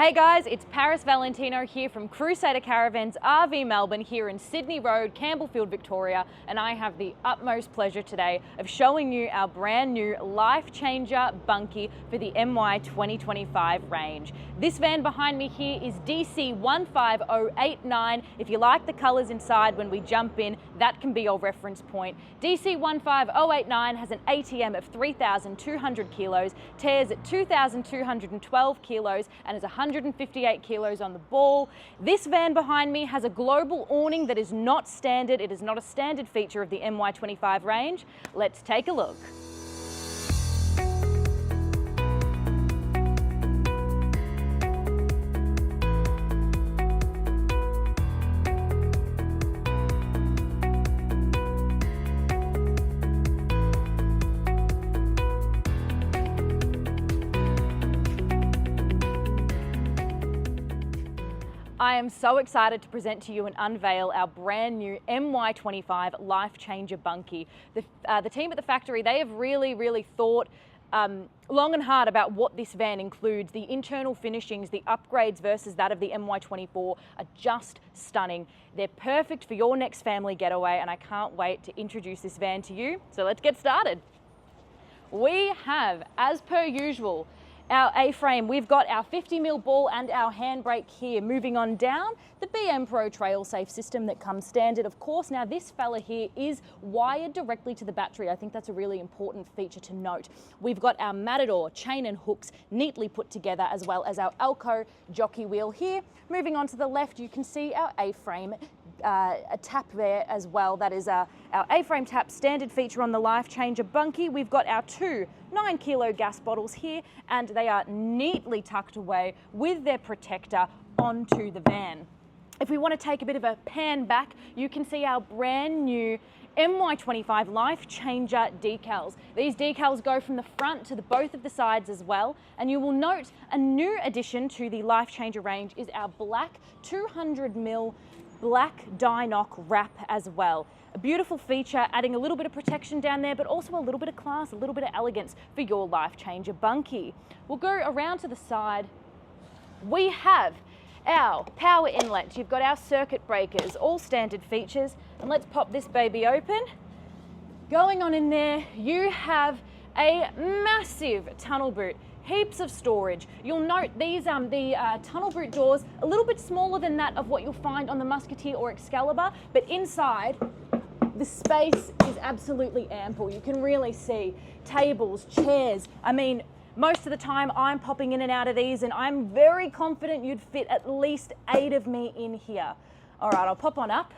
Hey guys, it's Paris Valentino here from Crusader Caravans RV Melbourne here in Sydney Road, Campbellfield, Victoria, and I have the utmost pleasure today of showing you our brand new Lifechanger Bunkie for the MY 2025 range. This van behind me here is DC15089. If you like the colours inside when we jump in, that can be your reference point. DC15089 has an ATM of 3,200 kilos, tears at 2,212 kilos, and is 158 kilos on the ball. This van behind me has a global awning that is not standard. It is not a standard feature of the MY25 range. Let's take a look. I am so excited to present to you and unveil our brand new MY25 Lifechanger Bunkie. The team at the factory, they have really thought long and hard about what this van includes. The internal finishings, the upgrades versus that of the MY24 are just stunning. They're perfect for your next family getaway, and I can't wait to introduce this van to you. So let's get started. We have, as per usual, our A-frame. We've got our 50mm ball and our handbrake here. Moving on down, the BM Pro Trail Safe system that comes standard, of course. Now this fella here is wired directly to the battery. I think that's a really important feature to note. We've got our Matador chain and hooks neatly put together, as well as our Elco jockey wheel here. Moving on to the left, you can see our A-frame a tap there as well. That is our A-frame tap, standard feature on the Lifechanger Bunkie. We've got our two 9-kilo gas bottles here, and they are neatly tucked away with their protector onto the van. If we want to take a bit of a pan back, you can see our brand new MY25 Lifechanger decals. These decals go from the front to both of the sides as well, and you will note a new addition to the Lifechanger range is our black 200mm black Dynoc wrap as well. A beautiful feature, adding a little bit of protection down there, but also a little bit of class, a little bit of elegance for your Lifechanger Bunkie. We'll go around to the side. We have our power inlet. You've got our circuit breakers, all standard features. And let's pop this baby open. Going on in there, you have a massive tunnel boot. Heaps of storage. You'll note these the tunnel boot doors a little bit smaller than that of what you'll find on the Musketeer or Excalibur, but inside the space is absolutely ample. You can really see tables, chairs. I mean, most of the time I'm popping in and out of these, and I'm very confident you'd fit at least 8 of me in here. All right, I'll pop on up.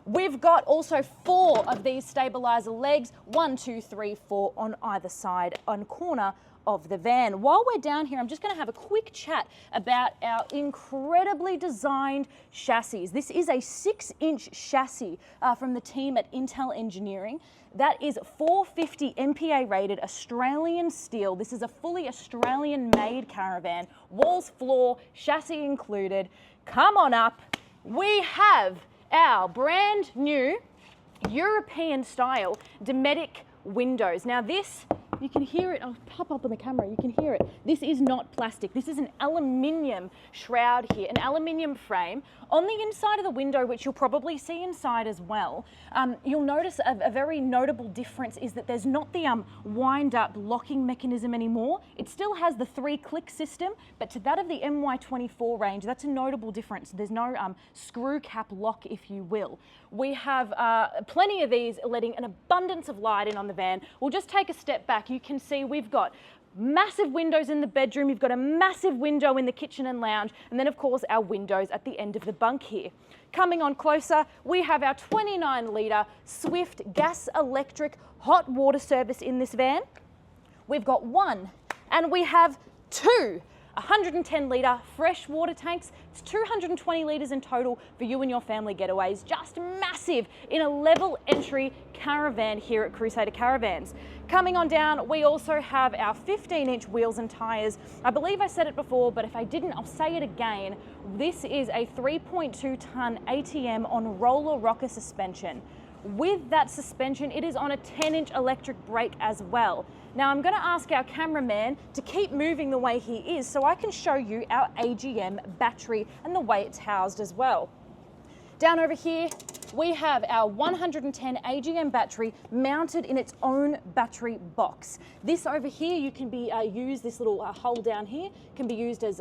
We've got also 4 of these stabilizer legs, 1, 2, 3, 4 on either side on corner of the van. While we're down here, I'm just going to have a quick chat about our incredibly designed chassis. This is a 6-inch chassis from the team at Intel Engineering. That is 450 MPa rated Australian steel. This is a fully Australian made caravan, walls, floor, chassis included. Come on up. We have our brand new European style Dometic windows. Now this, you can hear it, I'll pop up on the camera, you can hear it. This is not plastic, this is an aluminium shroud here, an aluminium frame. On the inside of the window, which you'll probably see inside as well, you'll notice a very notable difference is that there's not the wind up locking mechanism anymore. It still has the 3-click system, but to that of the MY24 range, that's a notable difference. There's no screw cap lock, if you will. We have plenty of these letting an abundance of light in on the van. We'll just take a step back. You can see we've got massive windows in the bedroom, you've got a massive window in the kitchen and lounge, and then of course our windows at the end of the bunk here. Coming on closer, we have our 29-litre Swift gas electric hot water service in this van. We've got 1 and we have 2 110-litre fresh water tanks. It's 220 litres in total for you and your family getaways. Just massive in a level entry caravan here at Crusader Caravans. Coming on down, we also have our 15-inch wheels and tyres. I believe I said it before, but if I didn't, I'll say it again. This is a 3.2-tonne ATM on roller rocker suspension. with that suspension. It is on a 10-inch electric brake as well. Now I'm going to ask our cameraman to keep moving the way he is so I can show you our AGM battery and the way it's housed as well. Down over here, we have our 110 AGM battery mounted in its own battery box. This over here, you can be used, this little hole down here can be used as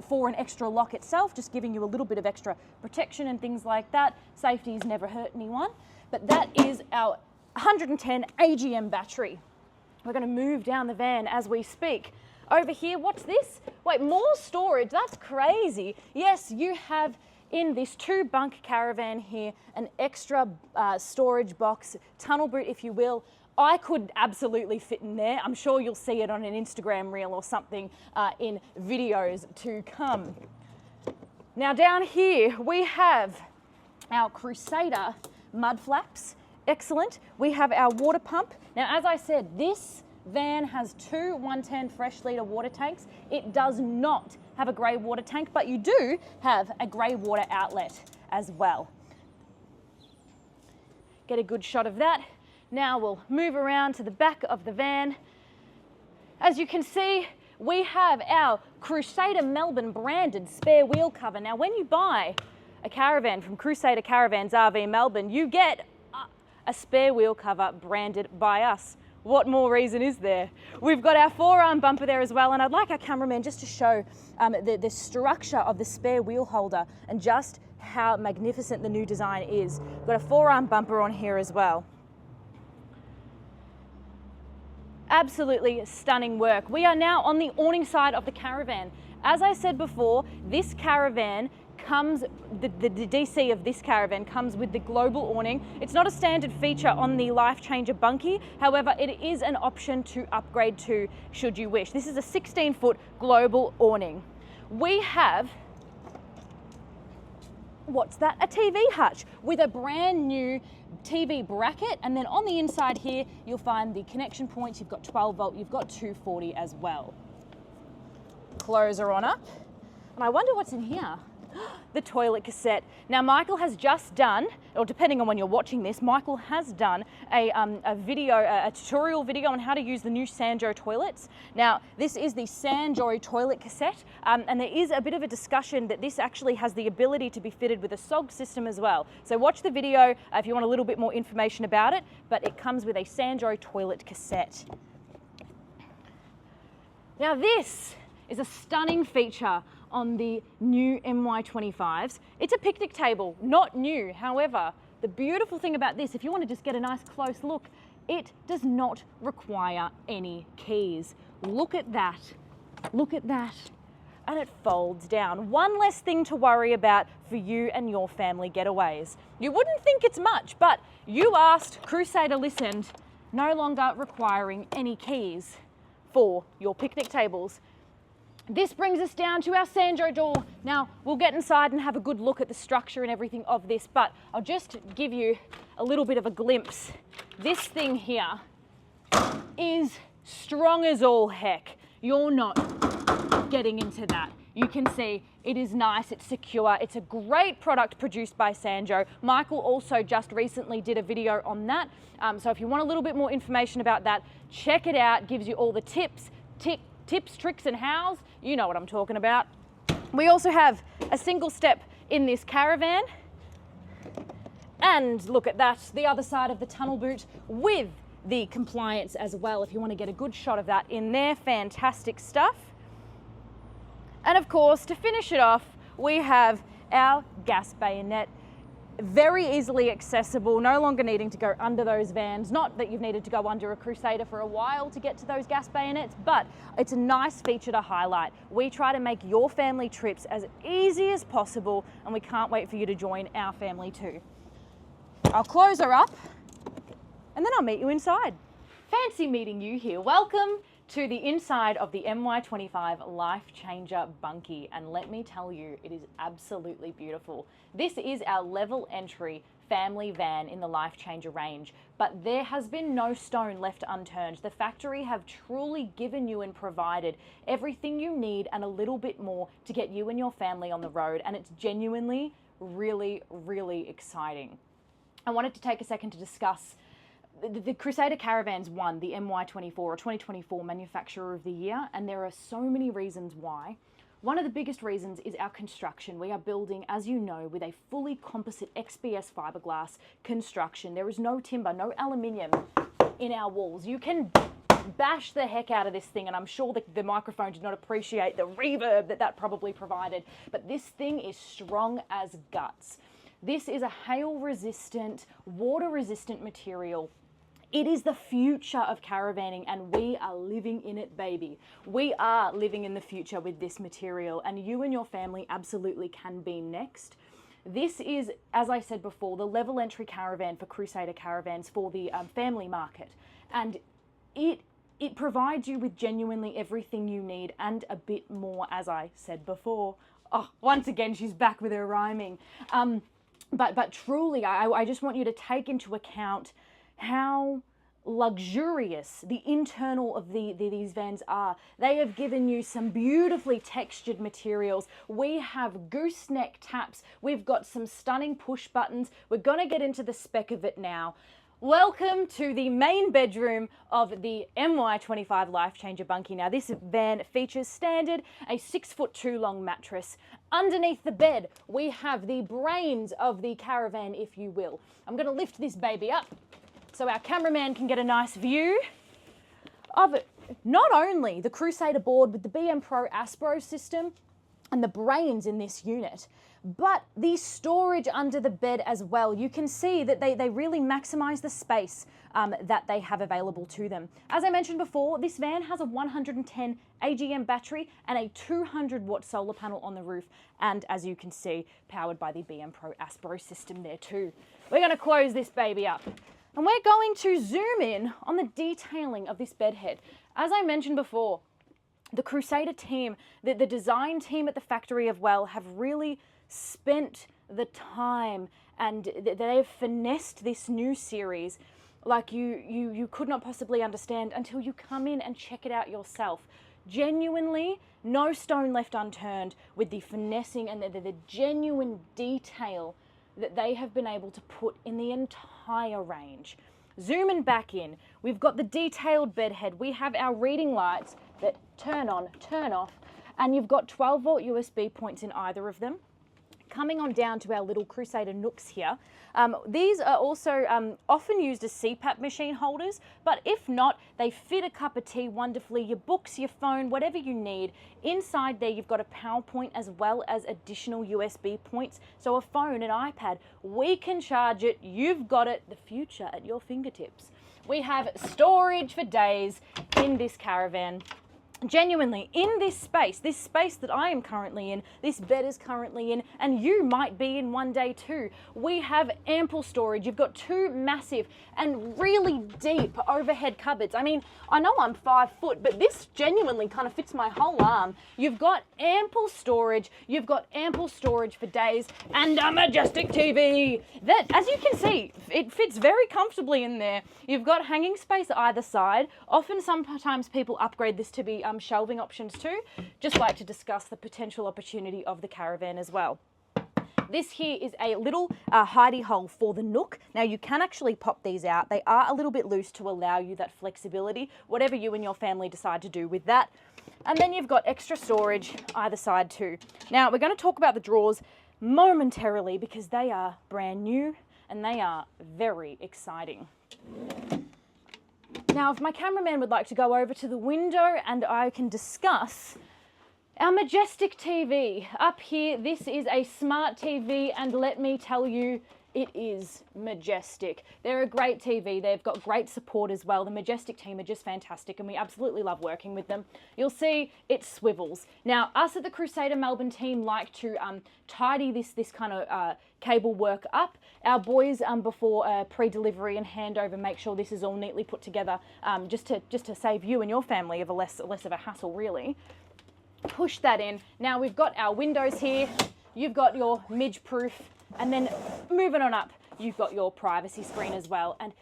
for an extra lock itself, just giving you a little bit of extra protection and things like that. Safety's never hurt anyone. But that is our 110 AGM battery. We're going to move down the van as we speak. Over here, what's this? Wait, more storage, that's crazy. Yes, you have in this 2-bunk caravan here, an extra storage box, tunnel boot if you will. I could absolutely fit in there. I'm sure you'll see it on an Instagram reel or something in videos to come. Now down here we have our Crusader mud flaps, excellent. We have our water pump. Now as I said, this van has 2 110 fresh litre water tanks. It does not have a grey water tank, but you do have a grey water outlet as well. Get a good shot of that. Now we'll move around to the back of the van. As you can see, we have our Crusader Melbourne branded spare wheel cover. Now when you buy a caravan from Crusader Caravans RV Melbourne, you get a spare wheel cover branded by us. What more reason is there? We've got our forearm bumper there as well, and I'd like our cameraman just to show the structure of the spare wheel holder and just how magnificent the new design is. We've got a forearm bumper on here as well. Absolutely stunning work. We are now on the awning side of the caravan. As I said before, this caravan comes, the DC of this caravan comes with the global awning. It's not a standard feature on the Lifechanger Bunkie, however it is an option to upgrade to should you wish. This is a 16-foot global awning. We have, what's that? A TV hutch with a brand new TV bracket, and then on the inside here you'll find the connection points. You've got 12 volt, you've got 240 as well. Closer on up, and I wonder what's in here. The toilet cassette. Now Michael has just done, or depending on when you're watching this, Michael has done a tutorial video on how to use the new Sanjo toilets. Now this is the Sanjo toilet cassette, and there is a bit of a discussion that this actually has the ability to be fitted with a SOG system as well. So watch the video if you want a little bit more information about it, but it comes with a Sanjo toilet cassette. Now this is a stunning feature on the new MY25s. It's a picnic table, not new. However, the beautiful thing about this, if you want to just get a nice close look, it does not require any keys. Look at that, and it folds down. One less thing to worry about for you and your family getaways. You wouldn't think it's much, but you asked, Crusader listened, no longer requiring any keys for your picnic tables. This brings us down to our Sanjo door. Now, we'll get inside and have a good look at the structure and everything of this, but I'll just give you a little bit of a glimpse. This thing here is strong as all heck. You're not getting into that. You can see it is nice, it's secure, it's a great product produced by Sanjo. Michael also just recently did a video on that. So if you want a little bit more information about that, check it out. Gives you all the tips, tricks and hows. You know what I'm talking about. We also have a single step in this caravan. And look at that, the other side of the tunnel boot with the compliance as well, if you want to get a good shot of that in there. Fantastic stuff. And of course, to finish it off, we have our gas bayonet. Very easily accessible, no longer needing to go under those vans. Not that you've needed to go under a Crusader for a while to get to those gas bayonets, but it's a nice feature to highlight. We try to make your family trips as easy as possible, and we can't wait for you to join our family too. I'll close her up, and then I'll meet you inside. Fancy meeting you here. Welcome to the inside of the MY25 Lifechanger Bunkie, and let me tell you, it is absolutely beautiful. This is our level entry family van in the Lifechanger range, but there has been no stone left unturned. The factory have truly given you and provided everything you need and a little bit more to get you and your family on the road, and it's genuinely really, really exciting. I wanted to take a second to discuss the Crusader Caravans won the MY24 or 2024 Manufacturer of the Year, and there are so many reasons why. One of the biggest reasons is our construction. We are building, as you know, with a fully composite XPS fiberglass construction. There is no timber, no aluminium in our walls. You can bash the heck out of this thing, and I'm sure the microphone did not appreciate the reverb that probably provided, but this thing is strong as guts. This is a hail-resistant, water-resistant material. It is the future of caravanning, and we are living in it, baby. We are living in the future with this material, and you and your family absolutely can be next. This is, as I said before, the level entry caravan for Crusader Caravans for the family market, and it provides you with genuinely everything you need and a bit more, as I said before. Oh, once again, she's back with her rhyming. But truly, I just want you to take into account how luxurious the internal of these vans are. They have given you some beautifully textured materials. We have gooseneck taps. We've got some stunning push buttons. We're going to get into the spec of it now. Welcome to the main bedroom of the MY25 Lifechanger Bunkie. Now this van features standard a 6'2" long mattress. Underneath the bed we have the brains of the caravan, if you will. I'm going to lift this baby up so our cameraman can get a nice view of it. Not only the Crusader board with the BM Pro Aspro system and the brains in this unit, but the storage under the bed as well. You can see that they really maximize the space that they have available to them. As I mentioned before, this van has a 110 AGM battery and a 200-watt solar panel on the roof, and as you can see, powered by the BM Pro Aspro system there too. We're going to close this baby up, and we're going to zoom in on the detailing of this bed head. As I mentioned before, the Crusader team, the design team at the factory of Well, have really spent the time, and they've finessed this new series like you could not possibly understand until you come in and check it out yourself. Genuinely, no stone left unturned with the finessing and the genuine detail that they have been able to put in the entire range. Zooming back in, we've got the detailed bed head. We have our reading lights that turn on, turn off, and you've got 12-volt USB points in either of them. Coming on down to our little Crusader nooks here. These are also often used as CPAP machine holders, but if not, they fit a cup of tea wonderfully, your books, your phone, whatever you need. Inside there, you've got a power point as well as additional USB points. So a phone, an iPad, we can charge it, you've got it, the future at your fingertips. We have storage for days in this caravan. Genuinely, in this space that I am currently in, this bed is currently in, and you might be in one day too, we have ample storage. You've got two massive and really deep overhead cupboards. I mean, I know I'm 5 foot, but this genuinely kind of fits my whole arm. You've got ample storage. You've got ample storage for days, and a majestic TV that, as you can see, it fits very comfortably in there. You've got hanging space either side. Often, sometimes people upgrade this to be shelving options too. Just like to discuss the potential opportunity of the caravan as well. This here is a little hidey hole for the nook. Now you can actually pop these out. They are a little bit loose to allow you that flexibility, whatever you and your family decide to do with that. And then you've got extra storage either side too. Now we're going to talk about the drawers momentarily because they are brand new and they are very exciting. Now, if my cameraman would like to go over to the window and I can discuss our majestic TV. Up here, this is a smart TV, and let me tell you, it is majestic. They're a great TV. They've got great support as well. The Majestic team are just fantastic, and we absolutely love working with them. You'll see it swivels. Now, us at the Crusader Melbourne team like to tidy this kind of cable work up. Our boys, before pre-delivery and handover, make sure this is all neatly put together, just to save you and your family of less of a hassle, really. Push that in. Now we've got our windows here. You've got your midge-proof. And then moving on up, you've got your privacy screen as well. And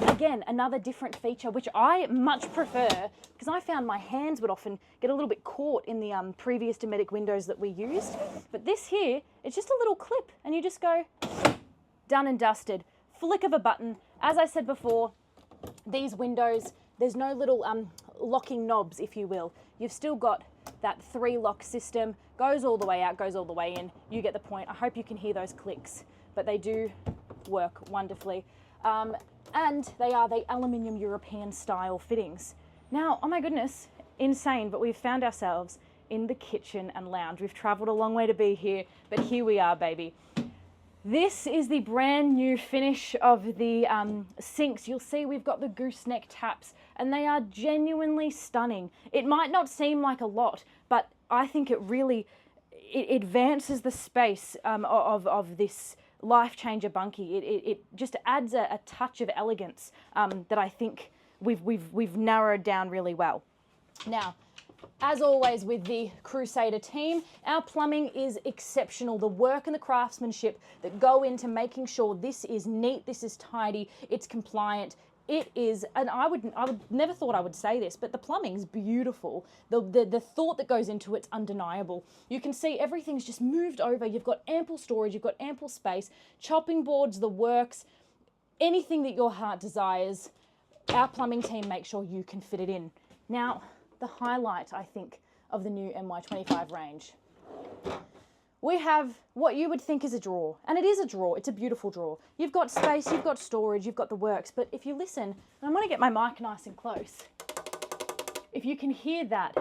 again, another different feature, which I much prefer, because I found my hands would often get a little bit caught in the previous Dometic windows that we used. But this here, it's just a little clip, and you just go, done and dusted. flick of a button. As I said before, these windows, there's no little locking knobs, if you will. You've still got that 3-lock system, goes all the way out, goes all the way in. You get the point. I hope you can hear those clicks, but they do work wonderfully. And they are the aluminium European style fittings. Now, oh my goodness, insane, but we've found ourselves in the kitchen and lounge. We've traveled a long way to be here, but here we are, baby. This is the brand new finish of the sinks. You'll see we've got the gooseneck taps, and they are genuinely stunning. It might not seem like a lot, but I think it really advances the space of this Lifechanger Bunkie. It just adds a touch of elegance that I think we've narrowed down really well. Now, as always with the Crusader team, our plumbing is exceptional. The work and the craftsmanship that go into making sure this is neat, this is tidy, it's compliant. It is, and I would never thought I would say this, but the plumbing's beautiful. The thought that goes into it's undeniable. You can see everything's just moved over. You've got ample storage, you've got ample space, chopping boards, the works, anything that your heart desires. Our plumbing team makes sure you can fit it in. Now, the highlight, I think, of the new MY25 range. We have what you would think is a drawer, and it is a drawer. It's a beautiful drawer. You've got space, you've got storage, you've got the works, but if you listen, and I'm going to get my mic nice and close, if you can hear that,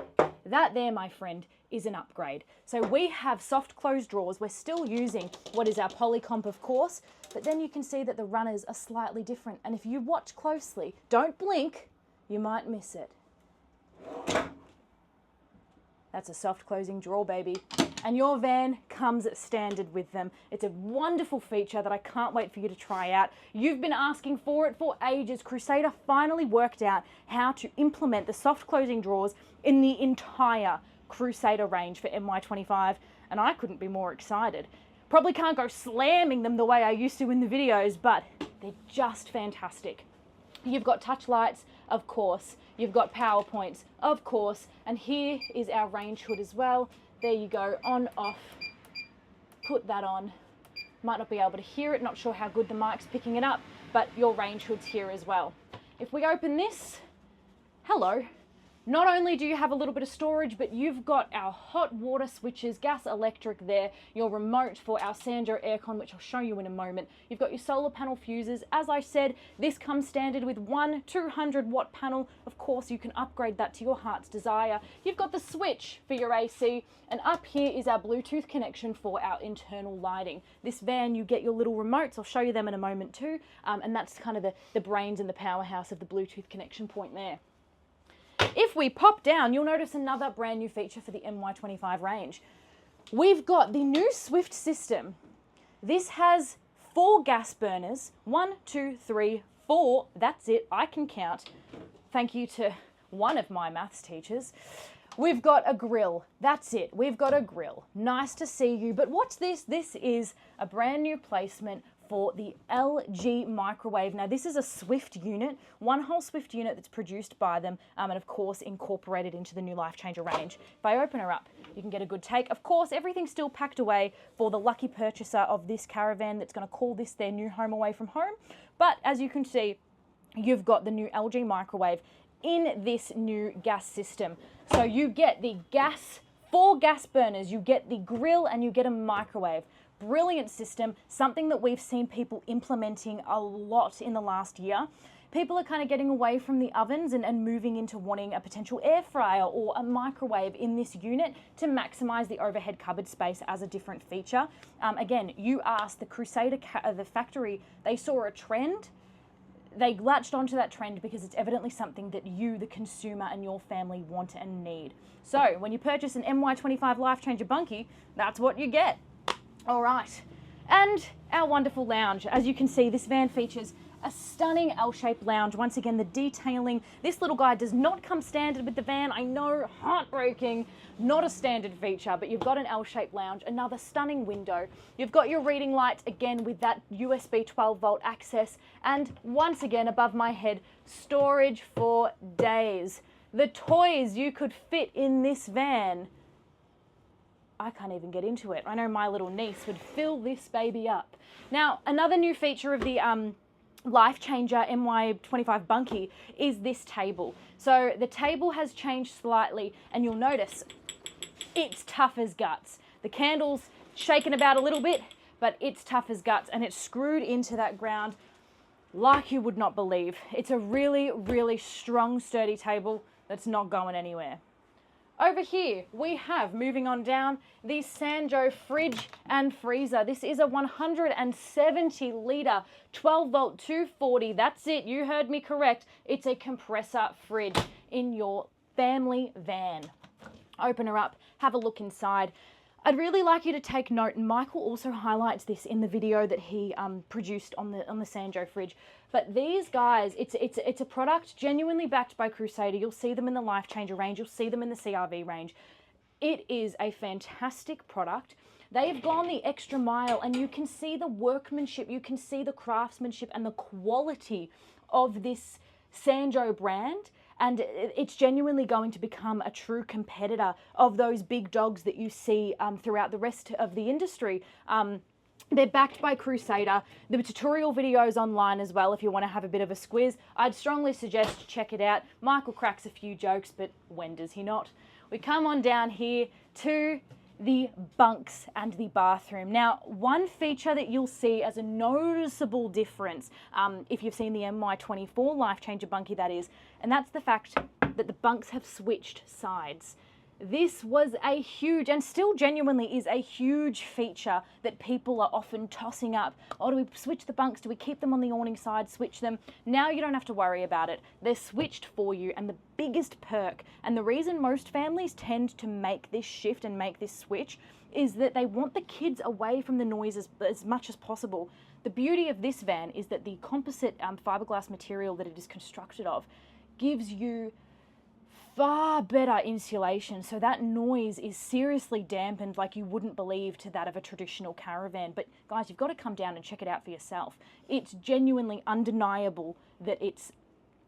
that there, my friend, is an upgrade. So we have soft closed drawers. We're still using what is our polycomp, of course, but then you can see that the runners are slightly different, and if you watch closely, don't blink, you might miss it. That's a soft closing drawer, baby. And your van comes standard with them. It's a wonderful feature that I can't wait for you to try out. You've been asking for it for ages. Crusader finally worked out how to implement the soft closing drawers in the entire Crusader range for MY25, and I couldn't be more excited. Probably can't go slamming them the way I used to in the videos, but they're just fantastic. You've got touch lights, of course. You've got power points, of course. And here is our range hood as well. There you go, on, off. Put that on. Might not be able to hear it, not sure how good the mic's picking it up, but your range hood's here as well. If we open this, hello. Not only do you have a little bit of storage, but you've got our hot water switches, gas, electric there, your remote for our Sandro aircon, which I'll show you in a moment. You've got your solar panel fuses. As I said, this comes standard with one 200-watt panel. Of course, you can upgrade that to your heart's desire. You've got the switch for your AC, and up here is our Bluetooth connection for our internal lighting. This van, you get your little remotes. I'll show you them in a moment too, and that's kind of the brains and the powerhouse of the Bluetooth connection point there. If we pop down, you'll notice another brand new feature for the MY25 range. We've got the new Swift system. This has 4 gas burners. 1, 2, 3, 4. That's it. I can count. Thank you to one of my maths teachers. We've got a grill. That's it. We've got a grill. Nice to see you. But what's this? This is a brand new placement for the LG microwave. Now this is a Swift unit, one whole Swift unit that's produced by them, and of course incorporated into the new Lifechanger range. If I open her up, you can get a good take. Of course, everything's still packed away for the lucky purchaser of this caravan that's going to call this their new home away from home. But as you can see, you've got the new LG microwave in this new gas system. So you get the gas, 4 gas burners, you get the grill, and you get a microwave. Brilliant system, something that we've seen people implementing a lot in the last year. People are kind of getting away from the ovens and moving into wanting a potential air fryer or a microwave in this unit to maximize the overhead cupboard space as a different feature. Again, you asked the Crusader, the factory, they saw a trend. They latched onto that trend because it's evidently something that you, the consumer, and your family want and need. So when you purchase an MY25 Lifechanger Bunkie, that's what you get. All right, and our wonderful lounge. As you can see, this van features a stunning L-shaped lounge. Once again, the detailing. This little guy does not come standard with the van. I know, heartbreaking, not a standard feature, but you've got an L-shaped lounge, another stunning window. You've got your reading light, again, with that USB 12-volt access, and once again, above my head, storage for days. The toys you could fit in this van, I can't even get into it. I know my little niece would fill this baby up. Now, another new feature of the Lifechanger MY25 Bunkie is this table. So the table has changed slightly, and you'll notice it's tough as guts. The candle's shaken about a little bit, but it's tough as guts, and it's screwed into that ground like you would not believe. It's a really, really strong, sturdy table that's not going anywhere. Over here, we have, moving on down, the Sanjo fridge and freezer. This is a 170 litre, 12 volt 240. That's it, you heard me correct. It's a compressor fridge in your family van. Open her up, have a look inside. I'd really like you to take note, and Michael also highlights this in the video that he produced on the Sanjo fridge. But these guys, it's a product genuinely backed by Crusader. You'll see them in the Lifechanger range. You'll see them in the CRV range. It is a fantastic product. They have gone the extra mile, and you can see the workmanship, you can see the craftsmanship and the quality of this Sanjo brand. And it's genuinely going to become a true competitor of those big dogs that you see throughout the rest of the industry. They're backed by Crusader. The tutorial videos online as well if you want to have a bit of a squiz. I'd strongly suggest check it out. Michael cracks a few jokes, but when does he not? We come on down here to the bunks and the bathroom. Now, one feature that you'll see as a noticeable difference, if you've seen the MY24 Lifechanger Bunkie, that is, and that's the fact that the bunks have switched sides. This was a huge, and still genuinely is a huge feature that people are often tossing up. Oh, do we switch the bunks? Do we keep them on the awning side, switch them? Now you don't have to worry about it. They're switched for you, and the biggest perk, and the reason most families tend to make this shift and make this switch, is that they want the kids away from the noise as much as possible. The beauty of this van is that the composite fiberglass material that it is constructed of gives you far better insulation, so that noise is seriously dampened like you wouldn't believe to that of a traditional caravan. But guys, you've got to come down and check it out for yourself. It's genuinely undeniable that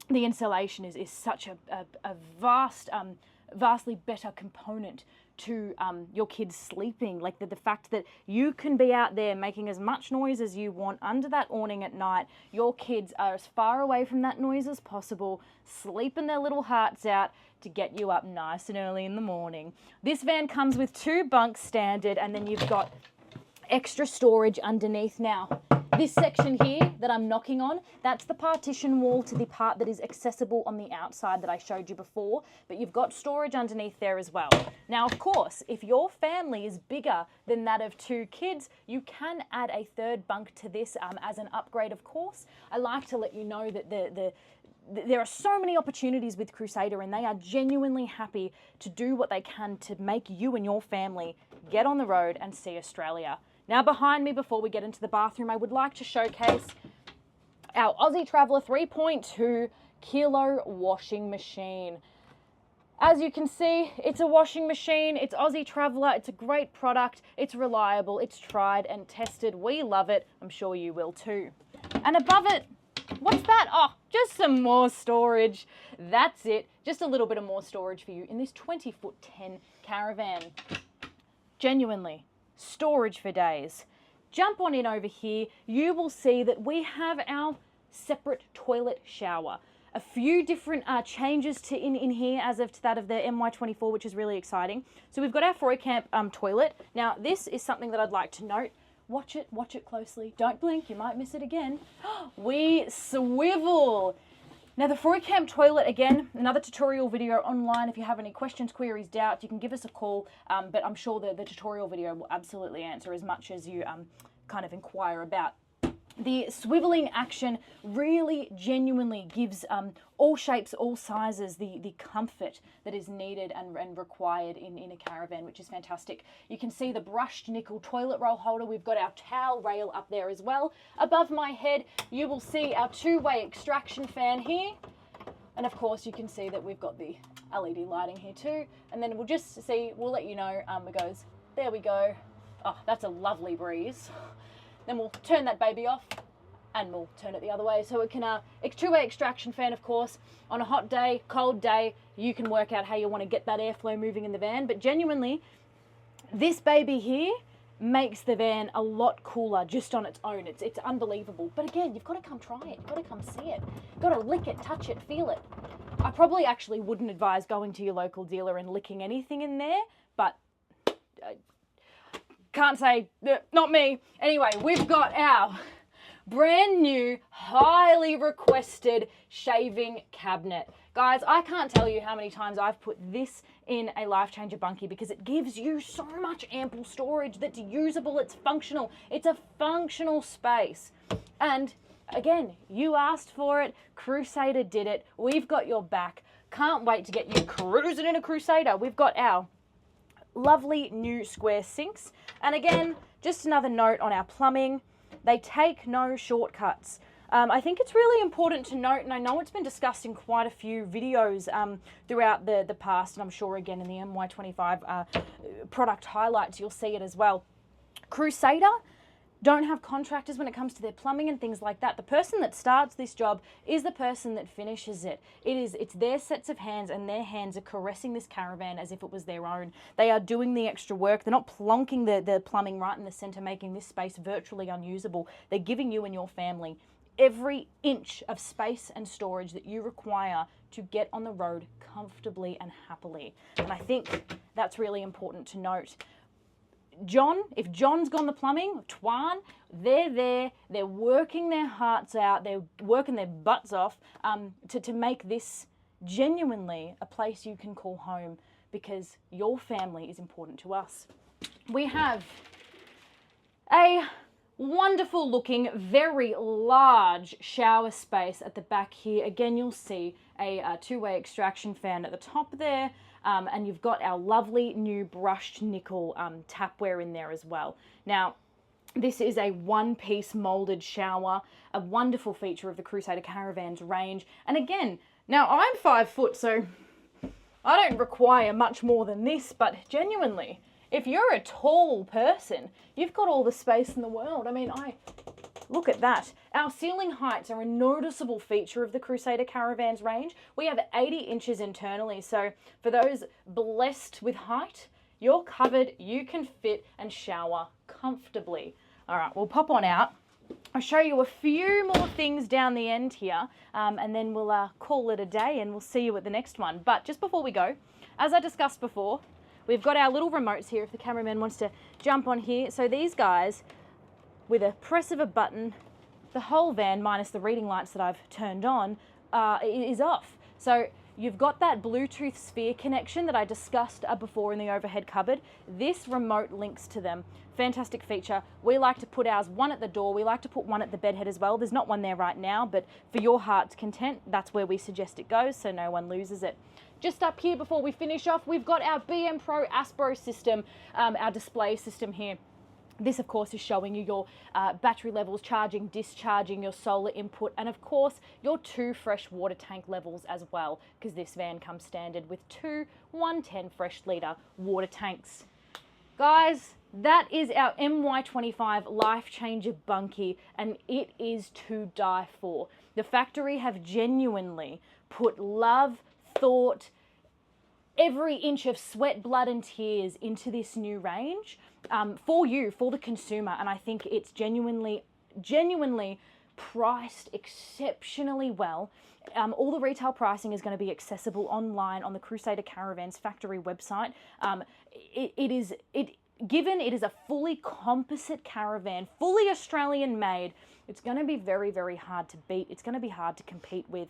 the insulation is such a vastly better component to your kids sleeping. Like the fact that you can be out there making as much noise as you want under that awning at night. Your kids are as far away from that noise as possible, sleeping their little hearts out to get you up nice and early in the morning. This van comes with 2 bunks standard, and then you've got extra storage underneath. Now, this section here that I'm knocking on, that's the partition wall to the part that is accessible on the outside that I showed you before, but you've got storage underneath there as well. Now, of course, if your family is bigger than that of 2 kids, you can add a 3rd bunk to this as an upgrade, of course. I like to let you know that there are so many opportunities with Crusader, and they are genuinely happy to do what they can to make you and your family get on the road and see Australia. Now, behind me, before we get into the bathroom, I would like to showcase our Aussie Traveller 3.2 kilo washing machine. As you can see, it's a washing machine, it's Aussie Traveller, it's a great product, it's reliable, it's tried and tested. We love it, I'm sure you will too. And above it, what's that? Oh, just some more storage. That's it, just a little bit of more storage for you in this 20'10" Caravan. Genuinely, storage for days. Jump on in over here, you will see that we have our separate toilet shower. A few different changes in here as of to that of the MY24, which is really exciting. So we've got our Freucamp toilet. Now, this is something that I'd like to note. Watch it closely. Don't blink, you might miss it again. We swivel. Now the Freucamp toilet, again, another tutorial video online. If you have any questions, queries, doubts, you can give us a call, but I'm sure the tutorial video will absolutely answer as much as you kind of inquire about. The swiveling action really genuinely gives all shapes, all sizes the comfort that is needed and required in a caravan, which is fantastic. You can see the brushed nickel toilet roll holder. We've got our towel rail up there as well. Above my head, you will see our 2-way extraction fan here. And of course, you can see that we've got the LED lighting here too. And then we'll just see, we'll let you know, it goes, there we go. Oh, that's a lovely breeze. Then we'll turn that baby off and we'll turn it the other way. So it can, 2-way extraction fan, of course. On a hot day, cold day, you can work out how you want to get that airflow moving in the van. But genuinely, this baby here makes the van a lot cooler just on its own. It's unbelievable. But again, you've got to come try it. You've got to come see it. You've got to lick it, touch it, feel it. I probably actually wouldn't advise going to your local dealer and licking anything in there, but can't say, not me. Anyway, we've got our brand new, highly requested shaving cabinet. Guys, I can't tell you how many times I've put this in a Lifechanger Bunkie because it gives you so much ample storage that's usable, it's functional. It's a functional space. And again, you asked for it, Crusader did it, we've got your back. Can't wait to get you cruising in a Crusader. We've got our lovely new square sinks. And again, just another note on our plumbing, they take no shortcuts. I think it's really important to note, and I know it's been discussed in quite a few videos throughout the past, and I'm sure again in the MY25 product highlights you'll see it as well. Crusader don't have contractors when it comes to their plumbing and things like that. The person that starts this job is the person that finishes it. It's their sets of hands, and their hands are caressing this caravan as if it was their own. They are doing the extra work. They're not plonking the plumbing right in the center, making this space virtually unusable. They're giving you and your family every inch of space and storage that you require to get on the road comfortably and happily. And I think that's really important to note. John, if John's gone the plumbing, Twan, they're there, they're working their hearts out, they're working their butts off to make this genuinely a place you can call home, because your family is important to us. We have a wonderful looking, very large shower space at the back here. Again, you'll see a two-way extraction fan at the top there. And you've got our lovely new brushed nickel tapware in there as well. Now, this is a one-piece molded shower, a wonderful feature of the Crusader Caravans range. And again, now I'm 5 foot, so I don't require much more than this, but genuinely, if you're a tall person, you've got all the space in the world. I mean, look at that. Our ceiling heights are a noticeable feature of the Crusader Caravans range. We have 80 inches internally, so for those blessed with height, you're covered, you can fit and shower comfortably. All right, we'll pop on out. I'll show you a few more things down the end here, and then we'll call it a day, and we'll see you at the next one. But just before we go, as I discussed before, we've got our little remotes here if the cameraman wants to jump on here. So these guys, with a press of a button, the whole van, minus the reading lights that I've turned on, is off. So you've got that Bluetooth sphere connection that I discussed before in the overhead cupboard. This remote links to them. Fantastic feature. We like to put ours one at the door. We like to put one at the bedhead as well. There's not one there right now, but for your heart's content, that's where we suggest it goes so no one loses it. Just up here before we finish off, we've got our BM Pro Aspro system, our display system here. This, of course, is showing you your battery levels, charging, discharging, your solar input, and of course, your 2 fresh water tank levels as well, because this van comes standard with 2 110 fresh litre water tanks. Guys, that is our MY25 Lifechanger Bunkie, and it is to die for. The factory have genuinely put love, thought, every inch of sweat, blood and tears into this new range for you, for the consumer. And I think it's genuinely priced exceptionally well. All the retail pricing is going to be accessible online on the Crusader Caravans factory website. Given it is a fully composite caravan, fully Australian made, it's going to be very, very hard to beat. It's going to be hard to compete with.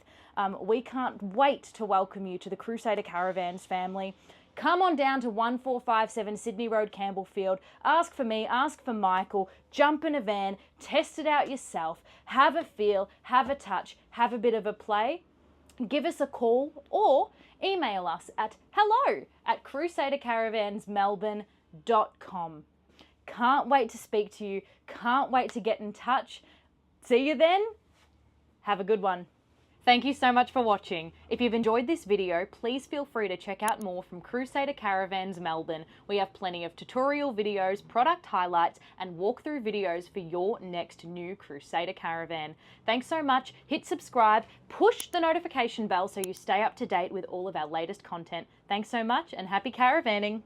We can't wait to welcome you to the Crusader Caravans family. Come on down to 1457 Sydney Road, Campbellfield. Ask for me, ask for Michael. Jump in a van, test it out yourself. Have a feel, have a touch, have a bit of a play. Give us a call or email us at hello@crusadercaravansmelbourne.com. Can't wait to speak to you. Can't wait to get in touch. See you then. Have a good one. Thank you so much for watching. If you've enjoyed this video, please feel free to check out more from Crusader Caravans Melbourne. We have plenty of tutorial videos, product highlights, and walkthrough videos for your next new Crusader Caravan. Thanks so much. Hit subscribe, push the notification bell so you stay up to date with all of our latest content. Thanks so much and happy caravanning.